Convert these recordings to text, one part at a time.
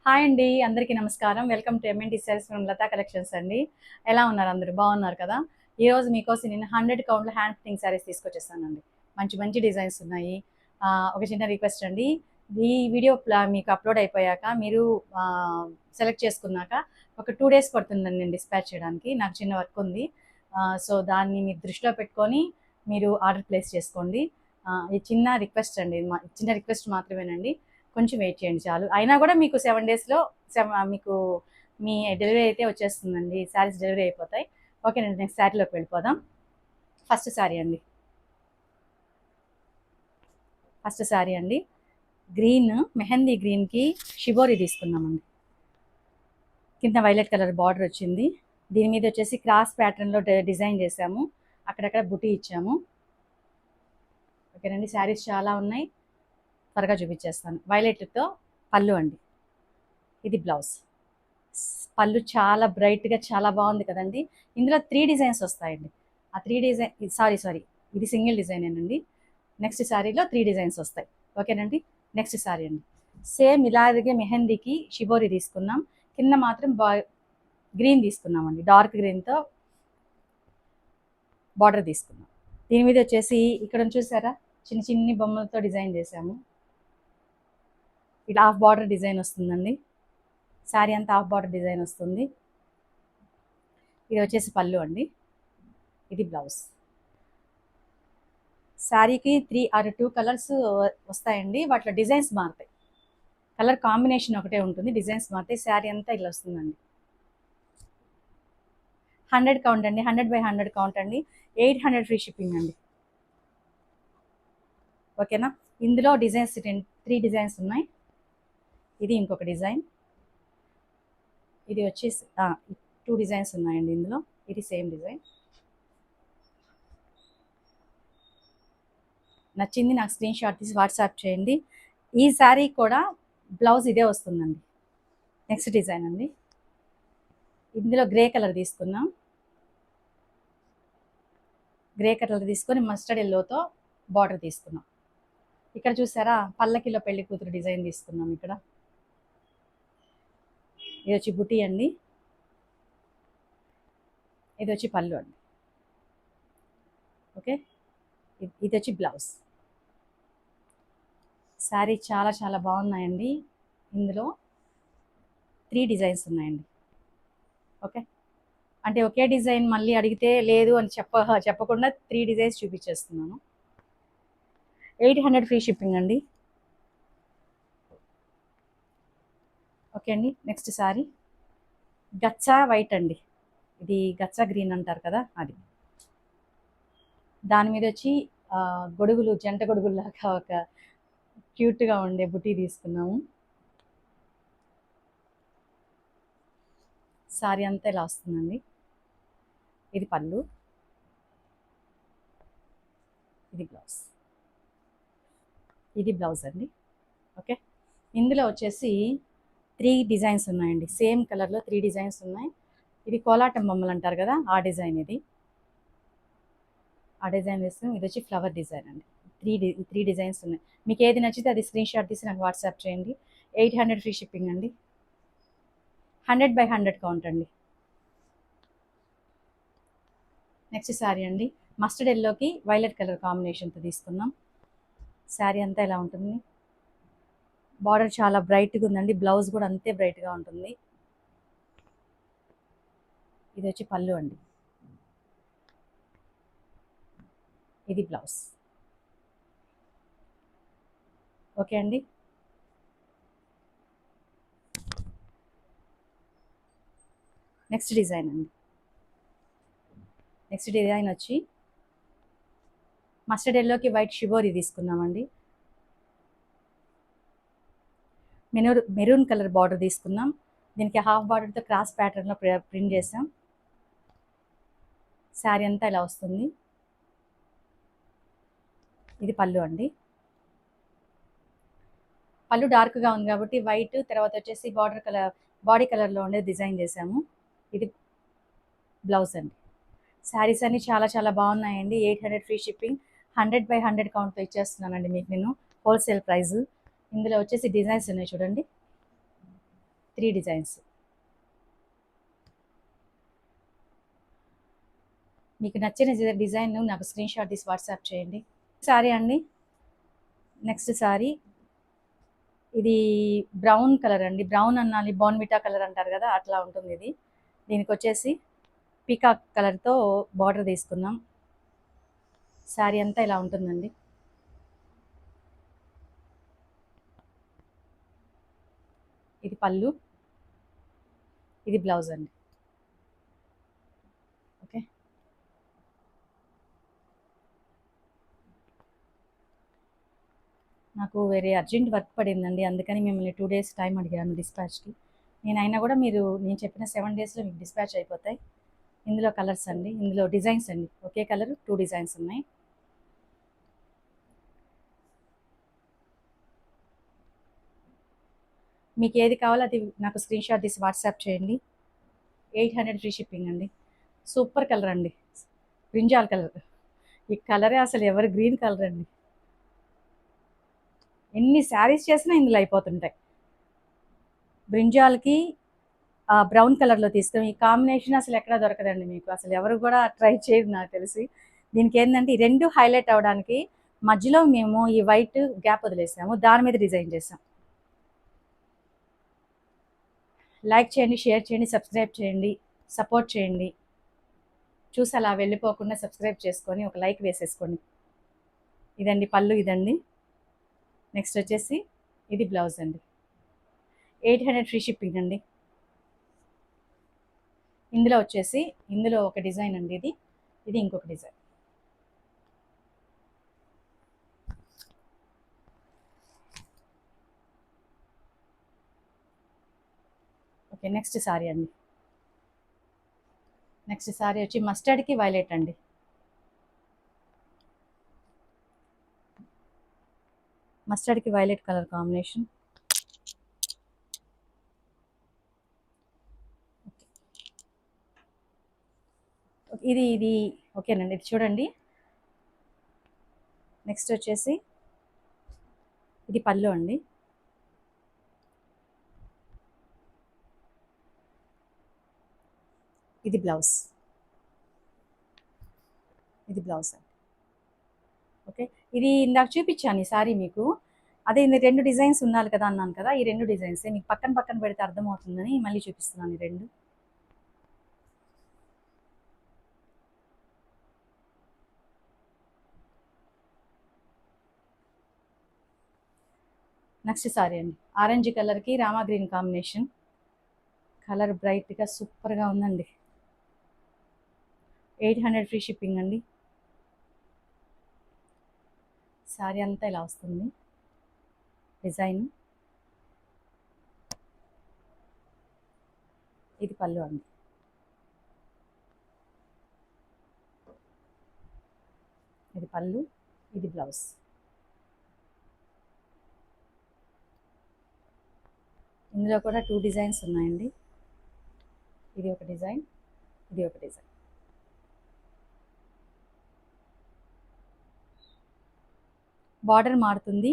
Hi అండి, అందరికీ నమస్కారం. Welcome to MNT sales from Lata collections అండి. ఎలా ఉన్నారు అందరూ? బాగున్నారు కదా? ఈరోజు మీకోసం నేను 100 కౌంట్ల హ్యాండ్ ఫిట్టింగ్ శారీస్ తీసుకొచ్చేసానండి. మంచి మంచి డిజైన్స్ ఉన్నాయి. ఒక చిన్న రిక్వెస్ట్ అండి, ఈ వీడియో మీకు అప్లోడ్ అయిపోయాక మీరు సెలెక్ట్ చేసుకున్నాక ఒక 2 డేస్ పడుతుందండి నేను డిస్పాచ్ చేయడానికి. నాకు చిన్న వర్క్ ఉంది. సో దాన్ని మీరు దృష్టిలో పెట్టుకొని మీరు ఆర్డర్ ప్లేస్ చేసుకోండి. ఈ చిన్న రిక్వెస్ట్ అండి, చిన్న రిక్వెస్ట్ మాత్రమేనండి. కొంచెం వెయిట్ చేయండి చాలు. అయినా కూడా మీకు 7 డేస్లో మీకు మీ డెలివరీ అయితే వచ్చేస్తుందండి. శారీస్ డెలివరీ అయిపోతాయి. ఓకేనండి, నెక్స్ట్ శారీలోకి వెళ్ళిపోదాం. ఫస్ట్ శారీ అండి, గ్రీన్ మెహందీ గ్రీన్కి షిబోరి తీసుకున్నామండి. కింద వైలెట్ కలర్ బార్డర్ వచ్చింది. దీని మీద వచ్చేసి క్రాస్ ప్యాటర్న్లో డిజైన్ చేసాము. అక్కడక్కడ బుటీ ఇచ్చాము. ఓకేనండి, శారీస్ చాలా ఉన్నాయి, త్వరగా చూపించేస్తాను. వైలెట్తో పళ్ళు అండి, ఇది బ్లౌజ్. పళ్ళు చాలా బ్రైట్గా చాలా బాగుంది కదండి. ఇందులో 3 డిజైన్స్ వస్తాయండి. ఆ 3 డిజైన్ సారీ ఇది సింగిల్ డిజైనేనండి. నెక్స్ట్ శారీలో 3 డిజైన్స్ వస్తాయి. ఓకేనండి, నెక్స్ట్ శారీ అండి. సేమ్ ఇలాగే మెహందీకి షిబోరి తీసుకున్నాం. కింద మాత్రం గ్రీన్ తీసుకున్నామండి. డార్క్ గ్రీన్తో బార్డర్ తీసుకున్నాం. దీని మీద వచ్చేసి ఇక్కడ చూసారా, చిన్న చిన్ని బొమ్మలతో డిజైన్ చేసాము. ఇలా హాఫ్ బార్డర్ డిజైన్ వస్తుందండి. శారీ అంతా హాఫ్ బార్డర్ డిజైన్ వస్తుంది. ఇది వచ్చేసి పళ్ళు అండి, ఇది బ్లౌజ్. శారీకి 3 or 2 కలర్స్ వస్తాయండి. వాటిలో డిజైన్స్ మారుతాయి. కలర్ కాంబినేషన్ ఒకటే ఉంటుంది, డిజైన్స్ మారుతాయి. శారీ అంతా ఇలా వస్తుందండి. 100 కౌంట్ అండి, 100 by 100 కౌంట్ అండి. 800 ఫ్రీ షిప్పింగ్ అండి. ఓకేనా? ఇందులో డిజైన్స్ 3 డిజైన్స్ ఉన్నాయి. ఇది ఇంకొక డిజైన్. ఇది వచ్చేసి 2 డిజైన్స్ ఉన్నాయండి ఇందులో. ఇది సేమ్ డిజైన్. నచ్చింది నాకు స్క్రీన్ షాట్ తీసి వాట్సాప్ చేయండి. ఈ శారీ కూడా బ్లౌజ్ ఇదే వస్తుందండి. నెక్స్ట్ డిజైన్ అండి, ఇందులో గ్రే కలర్ తీసుకున్నాం. గ్రే కలర్ తీసుకొని మస్టర్డ్ ఎల్లోతో బార్డర్ తీసుకున్నాం. ఇక్కడ చూసారా, పల్లకిలో పెళ్లి కూతురు డిజైన్ తీసుకున్నాం. ఇక్కడ ఇది వచ్చి బుటీ అండి, ఇది వచ్చి పళ్ళు అండి. ఓకే, ఇది వచ్చి బ్లౌజ్. శారీ చాలా చాలా బాగున్నాయండి. ఇందులో 3 డిజైన్స్ ఉన్నాయండి. ఓకే, అంటే ఒకే డిజైన్ మళ్ళీ అడిగితే లేదు అని చెప్పకుండా 3 డిజైన్స్ చూపించేస్తున్నాను. 800 ఫ్రీ షిప్పింగ్ అండి. ఓకే అండి, నెక్స్ట్ శారీ గచ్చా వైట్ అండి. ఇది గచ్చా గ్రీన్ అంటారు కదా, అది. దాని మీద వచ్చి గొడుగులు, జంట గొడుగుల్లాగా ఒక క్యూట్గా ఉండే బుటీ తీసుకున్నాము. శారీ అంతా ఇలా వస్తుందండి. ఇది పళ్ళు, ఇది బ్లౌజ్. ఇది బ్లౌజ్ అండి. ఓకే, ఇందులో వచ్చేసి 3 డిజైన్స్ ఉన్నాయండి. సేమ్ కలర్లో 3 డిజైన్స్ ఉన్నాయి. ఇది కోలాటం బొమ్మలు అంటారు కదా, ఆ డిజైన్. ఆ డిజైన్ వేస్తాం. ఇది వచ్చి ఫ్లవర్ డిజైన్ అండి. 3 డిజైన్స్ ఉన్నాయి. మీకు ఏది నచ్చితే అది స్క్రీన్ షాట్ తీసి నాకు వాట్సాప్ చేయండి. 800 ఫ్రీ షిప్పింగ్ అండి. 100 by 100 కౌంట్ అండి. నెక్స్ట్ శారీ అండి, మస్టర్డ్ ఎల్లోకి వైలెట్ కలర్ కాంబినేషన్తో తీసుకున్నాం. శారీ అంతా ఇలా ఉంటుంది. బార్డర్ చాలా బ్రైట్గా ఉందండి. బ్లౌజ్ కూడా అంతే బ్రైట్గా ఉంటుంది. ఇది వచ్చి పళ్ళు అండి, ఇది బ్లౌజ్. ఓకే అండి, నెక్స్ట్ డిజైన్ అండి. నెక్స్ట్ డిజైన్ వచ్చి మస్టర్డ్ ఎల్లోకి వైట్ షిబోరి తీసుకున్నామండి. మెరూన్ కలర్ బార్డర్ తీసుకున్నాం. దీనికి హాఫ్ బార్డర్తో క్రాస్ ప్యాటర్న్లో ప్రింట్ చేసాం. శారీ అంతా ఇలా వస్తుంది. ఇది పళ్ళు అండి. పళ్ళు డార్క్గా ఉంది కాబట్టి వైట్, తర్వాత వచ్చేసి బాడీ కలర్లో ఉండే డిజైన్ చేసాము. ఇది బ్లౌజ్ అండి. శారీస్ అన్నీ చాలా చాలా బాగున్నాయండి. 800 ఫ్రీ షిప్పింగ్. 100 by 100 కౌంట్తో ఇచ్చేస్తున్నానండి మీకు నేను, హోల్సేల్ ప్రైస్. ఇందులో వచ్చేసి డిజైన్స్ ఉన్నాయి చూడండి. 3 డిజైన్స్. మీకు నచ్చిన డిజైన్ నాకు స్క్రీన్ షాట్ తీసి వాట్సాప్ చేయండి. సారీ అండి, నెక్స్ట్ సారీ ఇది బ్రౌన్ కలర్ అండి. బ్రౌన్ అన్నాలి, బోర్న్విటా కలర్ అంటారు కదా, అట్లా ఉంటుంది ఇది. దీనికి వచ్చేసి పీకాక్ కలర్తో బార్డర్ తీసుకున్నాం. శారీ అంతా ఇలా ఉంటుందండి. ఇది పళ్ళు, ఇది బ్లౌజ్ అండి. ఓకే, నాకు వేరే అర్జెంట్ వర్క్ పడిందండి, అందుకని మిమ్మల్ని 2 డేస్ టైం అడిగాను డిస్పాచ్కి. అయినా కూడా నేను చెప్పిన 7 డేస్లో మీకు డిస్పాచ్ అయిపోతాయి. ఇందులో కలర్స్ అండి, ఇందులో డిజైన్స్ అండి. ఒకే కలర్ 2 డిజైన్స్ ఉన్నాయి. మీకు ఏది కావాలో అది నాకు స్క్రీన్ షాట్ తీసి వాట్సాప్ చేయండి. 800 ఫ్రీ షిప్పింగ్ అండి. సూపర్ కలర్ అండి, బ్రింజాల్ కలర్. ఈ కలరే అసలు ఎవర్ గ్రీన్ కలర్ అండి. ఎన్ని శారీస్ చేసినా ఇందులో అయిపోతుంటాయి. బ్రింజాల్కి బ్రౌన్ కలర్లో తీస్తాం. ఈ కాంబినేషన్ అసలు ఎక్కడా దొరకదండి మీకు. అసలు ఎవరు కూడా ట్రై చేయరు నాకు తెలిసి. దీనికి ఏంటంటే ఈ రెండు హైలైట్ అవ్వడానికి మధ్యలో మేము ఈ వైట్ గ్యాప్ వదిలేసాము, దాని మీద డిజైన్ చేసాం. లైక్ చేయండి, షేర్ చేయండి, సబ్స్క్రైబ్ చేయండి, సపోర్ట్ చేయండి. చూసి అలా వెళ్ళిపోకుండా సబ్స్క్రైబ్ చేసుకొని ఒక లైక్ వేసేసుకోండి. ఇదండి పళ్ళు, ఇదండి. నెక్స్ట్ వచ్చేసి ఇది బ్లౌజ్ అండి. 800 ఫ్రీ షిప్పింగ్ అండి. ఇందులో వచ్చేసి ఇందులో ఒక డిజైన్ అండి, ఇది ఇంకొక డిజైన్. ఓకే, నెక్స్ట్ సారీ అండి. నెక్స్ట్ సారీ వచ్చి మస్టర్డ్కి వైలెట్ అండి. మస్టర్డ్కి వైలెట్ కలర్ కాంబినేషన్. ఇది ఓకేనండి. ఇది చూడండి. నెక్స్ట్ వచ్చేసి ఇది పళ్ళు అండి. ఇది బ్లౌజ్, ఇది బ్లౌజ్ అండి. ఓకే, ఇది ఇందాక చూపించాను ఈ సారీ మీకు. అదే ఇది 2 డిజైన్స్ ఉండాలి కదా అన్నాను కదా, ఈ 2 డిజైన్స్ మీకు పక్కన పక్కన పెడితే అర్థమవుతుందని మళ్ళీ చూపిస్తున్నాను ఈ 2. నెక్స్ట్ సారీ అండి, ఆరెంజ్ కలర్కి రామా గ్రీన్ కాంబినేషన్. కలర్ బ్రైట్గా సూపర్గా ఉందండి. 800 ఫ్రీ షిప్పింగ్ అండి. సారీ అంతా ఇలా వస్తుంది డిజైన్. ఇది పళ్ళు అండి. ఇది పళ్ళు, ఇది బ్లౌజ్. ఇందులో కూడా 2 డిజైన్స్ ఉన్నాయండి. ఇది ఒక డిజైన్, ఇది ఒక డిజైన్. బార్డర్ మారుతుంది,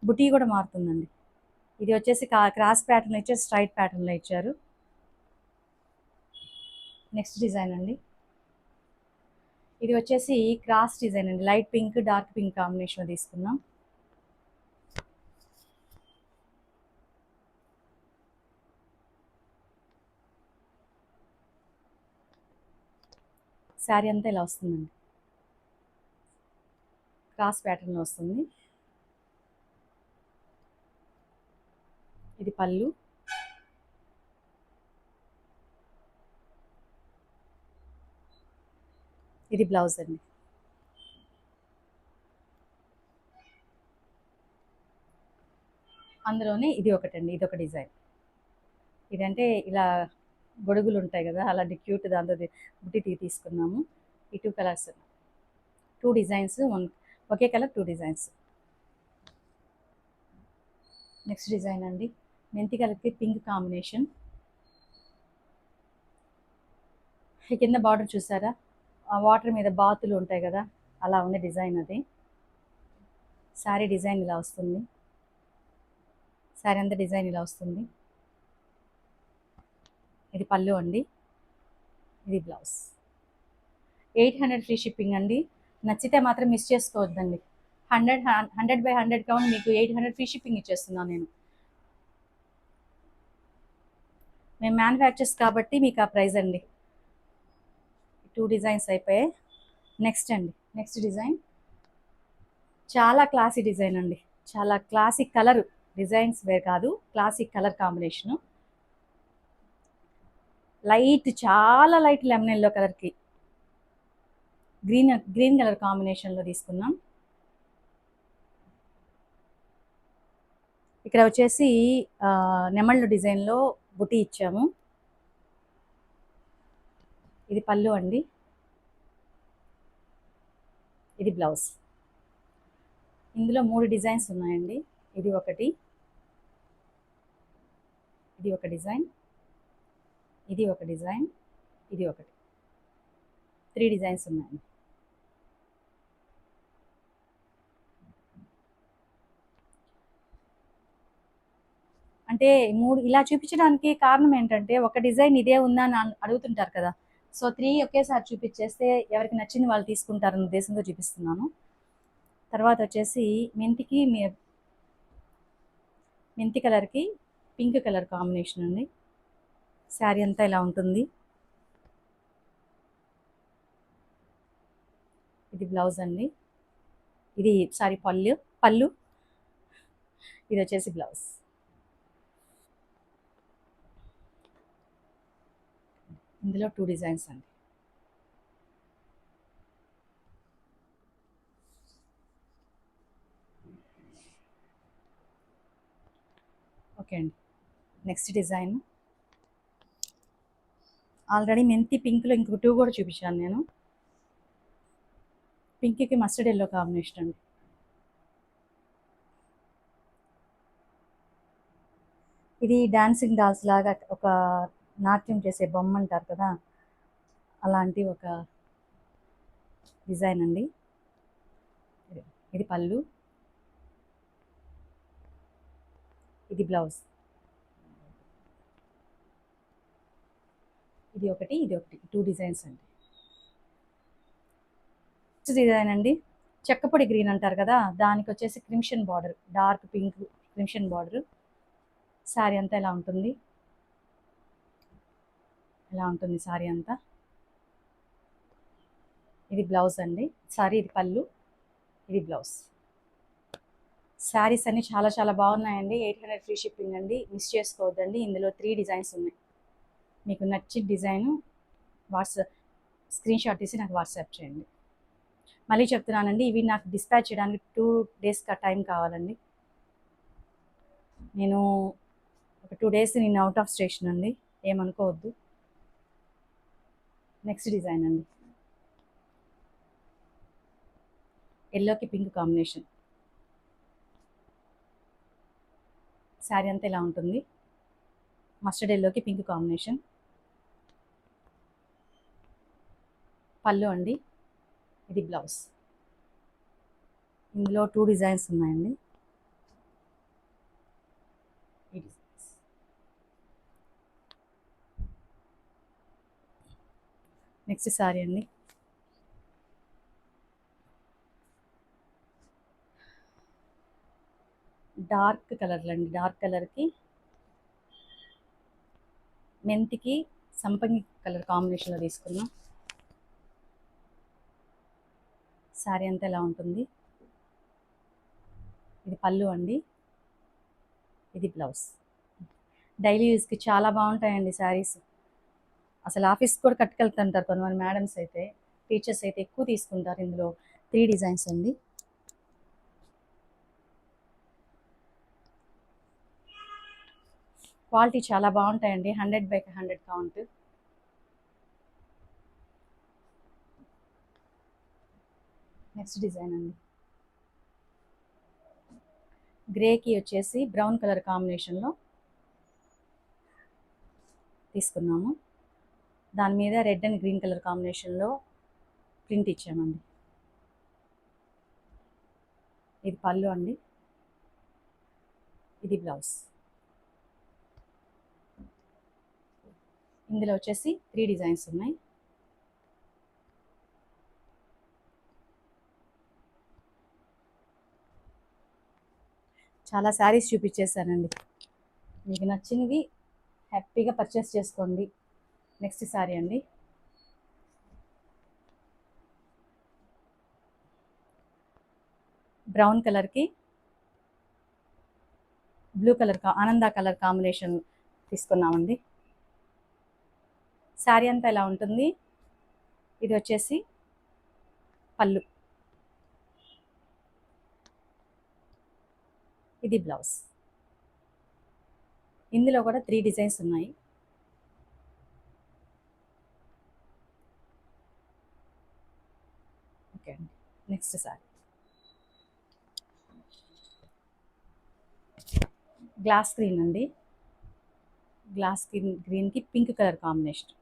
బుటీ కూడా మారుతుందండి. ఇది వచ్చేసి క్రాస్ ప్యాటర్న్ ఇచ్చారు, స్ట్రైట్ ప్యాటర్న్లో ఇచ్చారు. నెక్స్ట్ డిజైన్ అండి, ఇది వచ్చేసి క్రాస్ డిజైన్ అండి. లైట్ పింక్ డార్క్ పింక్ కాంబినేషన్లో తీసుకున్నాం. శారీ అంతా ఇలా వస్తుందండి, క్రాస్ ప్యాటర్న్లో వస్తుంది. ఇది పళ్ళు, ఇది బ్లౌజ్ అండి. అందులోనే ఇది ఒకటండి, ఇది ఒక డిజైన్. ఇదంటే ఇలా గొడుగులు ఉంటాయి కదా, అలాంటి క్యూట్ దాంతో బుట్టి తీసుకున్నాము. ఈ 2 కలర్స్, 2 డిజైన్స్, ఒకే కలర్ 2 డిజైన్స్. నెక్స్ట్ డిజైన్ అండి, మెంతి కలర్కి పింక్ కాంబినేషన్. కింద బార్డర్ చూసారా, ఆ వాటర్ మీద బాతులు ఉంటాయి కదా, అలా ఉంది డిజైన్. అది శారీ డిజైన్ ఇలా వస్తుంది. శారీ అంతా డిజైన్ ఇలా వస్తుంది. పళ్ళు అండి, ఇది బ్లౌజ్. 800 ఫ్రీ షిప్పింగ్ అండి. నచ్చితే మాత్రం మిస్ చేసుకోవద్దండి. 100 కౌంట్ మీకు 800 ఫ్రీ షిప్పింగ్ ఇచ్చేస్తున్నాను నేను. మేము మ్యానుఫ్యాక్చర్స్ కాబట్టి మీకు ఆ ప్రైస్ అండి. 2 డిజైన్స్ అయిపోయాయి. నెక్స్ట్ డిజైన్ చాలా క్లాసీ డిజైన్ అండి. చాలా క్లాసిక్ కలర్, డిజైన్స్ వేరు కాదు, క్లాసిక్ కలర్ కాంబినేషను. చాలా లైట్ లెమన్ ఎల్లో కలర్కి గ్రీన్ కలర్ కాంబినేషన్లో తీసుకున్నాం. ఇక్కడ వచ్చేసి నెమళ్ళు డిజైన్లో బుటీ ఇచ్చాము. ఇది పళ్ళు అండి, ఇది బ్లౌజ్. ఇందులో 3 డిజైన్స్ ఉన్నాయండి. ఇది ఒక డిజైన్, ఇది ఒక డిజైన్, ఇది ఒకటి. 3 డిజైన్స్ ఉన్నాయండి. అంటే 3 ఇలా చూపించడానికి కారణం ఏంటంటే, ఒక డిజైన్ ఇదే ఉందా అని అడుగుతుంటారు కదా. సో 3 ఒకేసారి చూపించేస్తే ఎవరికి నచ్చింది వాళ్ళు తీసుకుంటారన్న ఉద్దేశంతో చూపిస్తున్నాను. తర్వాత వచ్చేసి మెంతి కలర్కి పింక్ కలర్ కాంబినేషన్ అండి. శారీ అంతా ఇలా ఉంటుంది. ఇది బ్లౌజ్ అండి, ఇది పళ్ళు, ఇది వచ్చేసి బ్లౌజ్. ఇందులో 2 డిజైన్స్ అండి. ఓకే అండి. నెక్స్ట్ డిజైన్ ఆల్రెడీ మెంతి పింక్లో ఇంకొక 2 కూడా చూపించాను నేను. పింక్కి మస్టర్డ్ ఎల్లో కాంబినేషన్ అండి. ఇది డాన్సింగ్ డాల్స్ లాగా ఒక నాట్యం చేసే బొమ్మ అంటారు కదా, అలాంటి ఒక డిజైన్ అండి. ఇది పళ్ళు, ఇది బ్లౌజ్. ఇది ఒకటి 2 డిజైన్స్ అండి. నెక్స్ట్ డిజైన్ అండి, చెక్కపొడి గ్రీన్ అంటారు కదా, దానికి వచ్చేసి crimson border, dark pink crimson border. Sari అంతా ఇలా ఉంటుంది శారీ అంతా. ఇది బ్లౌజ్ అండి, ఇది పళ్ళు, ఇది బ్లౌజ్. శారీస్ అన్ని చాలా చాలా బాగున్నాయండి. 800 ఫ్రీ షిప్పింగ్ అండి, మిస్ చేసుకోవద్దండి. ఇందులో 3 డిజైన్స్ ఉన్నాయి. మీకు నచ్చిన డిజైన్ స్క్రీన్ షాట్ తీసి నాకు వాట్సాప్ చేయండి. మళ్ళీ చెప్తున్నానండి, ఇవి నాకు డిస్పాచ్ చేయడానికి 2 డేస్ టైం కావాలండి. నేను ఒక 2 డేస్ నేను అవుట్ ఆఫ్ స్టేషన్ అండి, ఏమనుకోవద్దు. నెక్స్ట్ డిజైన్ అండి, ఎల్లోకి పింక్ కాంబినేషన్. శారీ అంతా ఇలా ఉంటుంది. మస్టర్డ్ ఎల్లోకి పింక్ కాంబినేషన్. పళ్ళు అండి, ఇది బ్లౌజ్. ఇందులో 2 డిజైన్స్ ఉన్నాయండి. ఈ డిజైన్స్. నెక్స్ట్ శారీ అండి, డార్క్ కలర్లు అండి. డార్క్ కలర్కి మెంతికి సంపంగి కలర్ కాంబినేషన్లో తీసుకున్నాం. శారీ అంతా ఎలా ఉంటుంది. ఇది పళ్ళు అండి, ఇది బ్లౌజ్. డైలీ యూస్కి చాలా బాగుంటాయండి శారీస్. అసలు ఆఫీస్కి కూడా కట్టుకెళ్తుంటారు కొంతమంది మేడమ్స్ అయితే, టీచర్స్ అయితే ఎక్కువ తీసుకుంటారు. ఇందులో 3 డిజైన్స్ అండి. క్వాలిటీ చాలా బాగుంటాయండి. 100/100 కౌంట్. నెక్స్ట్ డిజైన్ అండి, గ్రేకి వచ్చేసి బ్రౌన్ కలర్ కాంబినేషన్లో తీసుకున్నాము. దాని మీద రెడ్ అండ్ గ్రీన్ కలర్ కాంబినేషన్లో ప్రింట్ ఇచ్చామండి. ఇది పళ్ళు అండి, ఇది బ్లౌజ్. ఇందులో వచ్చేసి 3 డిజైన్స్ ఉన్నాయి. చాలా శారీస్ చూపించేసానండి. మీకు నచ్చినవి హ్యాపీగా పర్చేస్ చేసుకోండి. నెక్స్ట్ శారీ అండి. బ్రౌన్ కలర్కి బ్లూ కలర్ ఆనంద కలర్ కాంబినేషన్ తీసుకున్నామండి. శారీ అంతా ఇలా ఉంటుంది. ఇది వచ్చేసి పళ్ళు, ఇది బ్లౌజ్. ఇందులో కూడా 3 డిజైన్స్ ఉన్నాయి. ఓకే అండి. నెక్స్ట్ శారీ గ్లాస్ గ్రీన్ అండి. గ్లాస్ గ్రీన్కి పింక్ కలర్ కాంబినేషన్.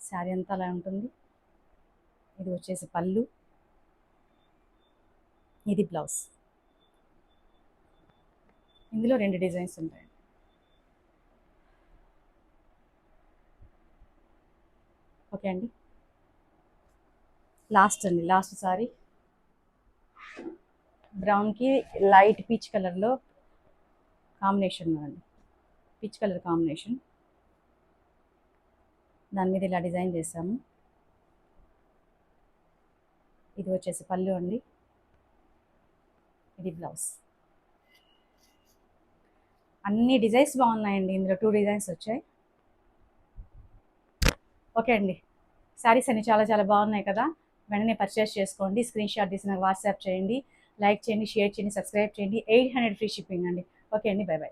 శారీ అంతా అలా ఉంటుంది. ఇది వచ్చేసి పళ్ళు, ఇది బ్లౌజ్. ఇందులో 2 డిజైన్స్ ఉంటాయి. ఓకే అండి. లాస్ట్ సారీ బ్రౌన్కి లైట్ పీచ్ కలర్లో కాంబినేషన్ అండి. Peach colour combination. దాని మీద ఇలా డిజైన్ చేసాము. ఇది వచ్చేసి పళ్ళు అండి, ఇది బ్లౌజ్. అన్ని డిజైన్స్ బాగున్నాయండి. ఇందులో 2 డిజైన్స్ వచ్చాయి. ఓకే అండి. శారీస్ అన్ని చాలా చాలా బాగున్నాయి కదా. వెంటనే పర్చేస్ చేసుకోండి. స్క్రీన్ షాట్ తీసి నాకు వాట్సాప్ చేయండి. లైక్ చేయండి, షేర్ చేయండి, సబ్స్క్రైబ్ చేయండి. 800 ఫ్రీ షిప్పింగ్ అండి. ఓకే అండి. By by.